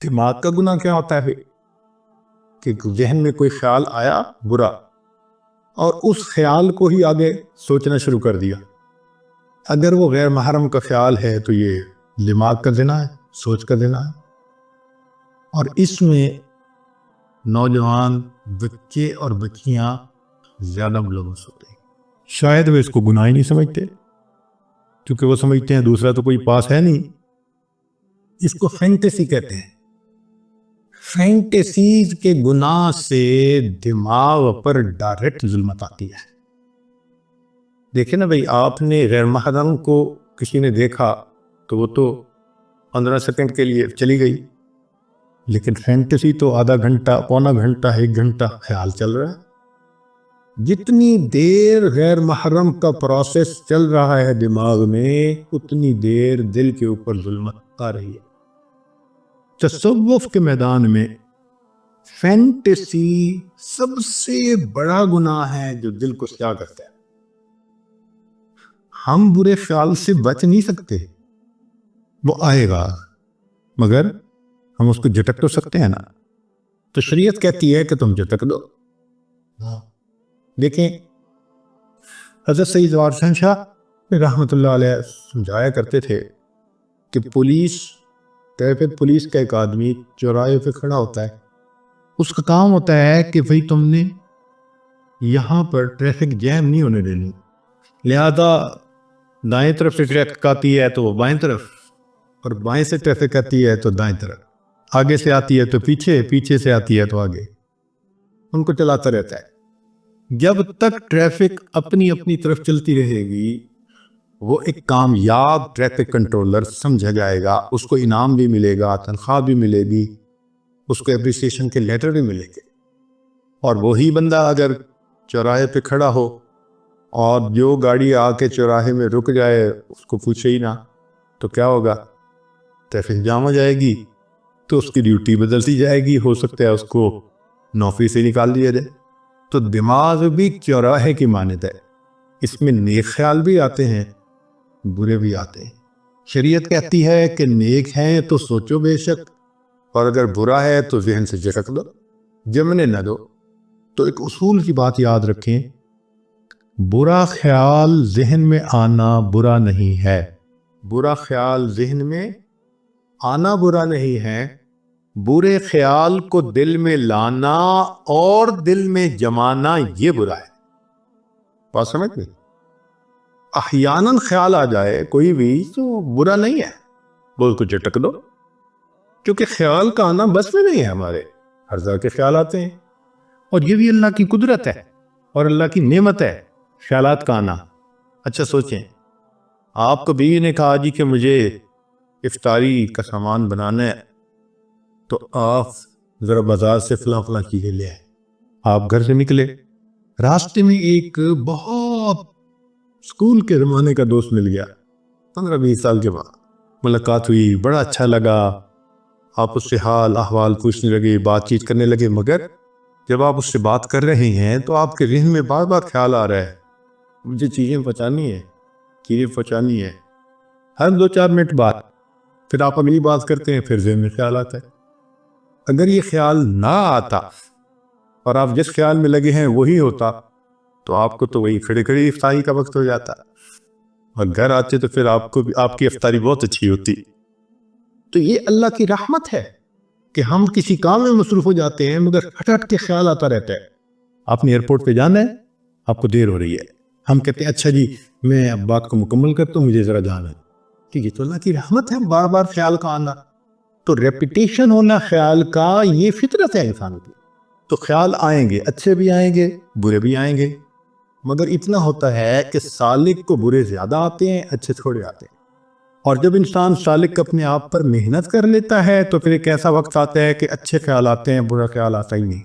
دماغ کا گناہ کیا ہوتا ہے کہ ذہن میں کوئی خیال آیا برا اور اس خیال کو ہی آگے سوچنا شروع کر دیا. اگر وہ غیر محرم کا خیال ہے تو یہ دماغ کا زنا ہے، سوچ کا زنا ہے. اور اس میں نوجوان بچے اور بچیاں زیادہ ملوث ہوتے ہیں. شاید وہ اس کو گناہ ہی نہیں سمجھتے کیونکہ وہ سمجھتے ہیں دوسرا تو کوئی پاس ہے نہیں. اس کو فینٹیسی کہتے ہیں. فینٹیسیز کے گناہ سے دماغ پر ڈائریکٹ ظلمت آتی ہے. دیکھیں نا بھئی، آپ نے غیر محرم کو کسی نے دیکھا تو وہ تو 15 سیکنڈ کے لیے چلی گئی، لیکن فینٹیسی تو آدھا گھنٹہ، پونا گھنٹہ، 1 گھنٹہ خیال چل رہا ہے. جتنی دیر غیر محرم کا پروسیس چل رہا ہے دماغ میں، اتنی دیر دل کے اوپر ظلمت آ رہی ہے. تصوف کے میدان میں فینٹیسی سب سے بڑا گناہ ہے جو دل کو سیاہ کرتا ہے. ہم برے خیال سے بچ نہیں سکتے، وہ آئے گا مگر ہم اس کو جھٹک تو سکتے ہیں نا. تو شریعت کہتی ہے کہ تم جھٹک دو. دیکھیں، حضرت سید جواد حسین شاہ رحمۃ اللہ علیہ سمجھایا کرتے تھے کہ ٹریفک پولیس کا ایک آدمی چوراہے پہ کھڑا ہوتا ہے، اس کا کام ہوتا ہے کہ بھئی تم نے یہاں پر ٹریفک جیم نہیں ہونے دینی، لہذا دائیں طرف سے ٹریفک آتی ہے تو وہ بائیں طرف، اور بائیں سے ٹریفک آتی ہے تو دائیں طرف، آگے سے آتی ہے تو پیچھے، پیچھے سے آتی ہے تو آگے، ان کو چلاتا رہتا ہے. جب تک ٹریفک اپنی اپنی طرف چلتی رہے گی وہ ایک کامیاب ٹریفک کنٹرولر سمجھا جائے گا. اس کو انعام بھی ملے گا، تنخواہ بھی ملے گی، اس کو اپریسیشن کے لیٹر بھی ملے گے. اور وہی بندہ اگر چوراہے پہ کھڑا ہو اور جو گاڑی آ کے چوراہے میں رک جائے اس کو پوچھے ہی نہ تو کیا ہوگا؟ ٹریفک جام ہو جائے گی، تو اس کی ڈیوٹی بدلتی جائے گی، ہو سکتا ہے اس کو نوکری سے نکال دیا جائے. تو دماغ بھی چوراہے کی مانند ہے، اس میں نیک خیال بھی آتے ہیں، برے بھی آتے ہیں. شریعت کہتی ہے کہ نیک ہیں تو سوچو بے شک، اور اگر برا ہے تو ذہن سے جھٹک دو، جمنے نہ دو. تو ایک اصول کی بات یاد رکھیں، برا خیال ذہن میں آنا برا نہیں ہے. برا خیال ذہن میں آنا برا نہیں ہے، برے خیال کو دل میں لانا اور دل میں جمانا یہ برا ہے. بات سمجھ گئے؟ احیاناً خیال آ جائے کوئی بھی تو برا نہیں ہے، وہ اس کو جھٹک دو، کیونکہ خیال کا آنا بس میں نہیں ہے. ہمارے ہر طرح کے خیال آتے ہیں، اور یہ بھی اللہ کی قدرت ہے اور اللہ کی نعمت ہے خیالات کا آنا. اچھا سوچیں، آپ کو بیوی نے کہا جی کہ مجھے افطاری کا سامان بنانا ہے، تو آپ ذرا بازار سے فلاں فلاں چیزیں لے آئے. آپ گھر سے نکلے، راستے میں ایک بہت اسکول کے زمانے کا دوست مل گیا، 15-20 سال کے بعد ملاقات ہوئی، بڑا اچھا لگا، آپ اس سے حال احوال پوچھنے لگے، بات چیت کرنے لگے. مگر جب آپ اس سے بات کر رہے ہیں تو آپ کے ذہن میں بار بار خیال آ رہا ہے مجھے چیزیں پہنچانی ہے، چیزیں پہنچانی ہے. ہر 2-4 منٹ بعد پھر آپ اگلی بات کرتے ہیں، پھر ذہن میں خیال آتا ہے. اگر یہ خیال نہ آتا اور آپ جس خیال میں لگے ہیں وہی ہوتا تو آپ کو تو وہی کھڑے کھڑے افطاری کا وقت ہو جاتا، اور گھر آتے تو پھر آپ کو بھی آپ کی افطاری بہت اچھی ہوتی. تو یہ اللہ کی رحمت ہے کہ ہم کسی کام میں مصروف ہو جاتے ہیں مگر ہٹ ہٹ کے خیال آتا رہتا ہے. آپ نے ایئرپورٹ پہ جانا ہے، آپ کو دیر ہو رہی ہے، ہم کہتے ہیں اچھا جی میں اب بات کو مکمل کرتا ہوں، مجھے ذرا جانا ہے. ٹھیک ہے، تو اللہ کی رحمت ہے بار بار خیال کا آنا. تو ریپیٹیشن ہونا خیال کا یہ فطرت ہے انسان کی. تو خیال آئیں گے، اچھے بھی آئیں گے، برے بھی آئیں گے، مگر اتنا ہوتا ہے کہ سالک کو برے زیادہ آتے ہیں، اچھے تھوڑے آتے ہیں. اور جب انسان سالک اپنے آپ پر محنت کر لیتا ہے تو پھر ایک ایسا وقت آتا ہے کہ اچھے خیال آتے ہیں، برا خیال آتا ہی نہیں.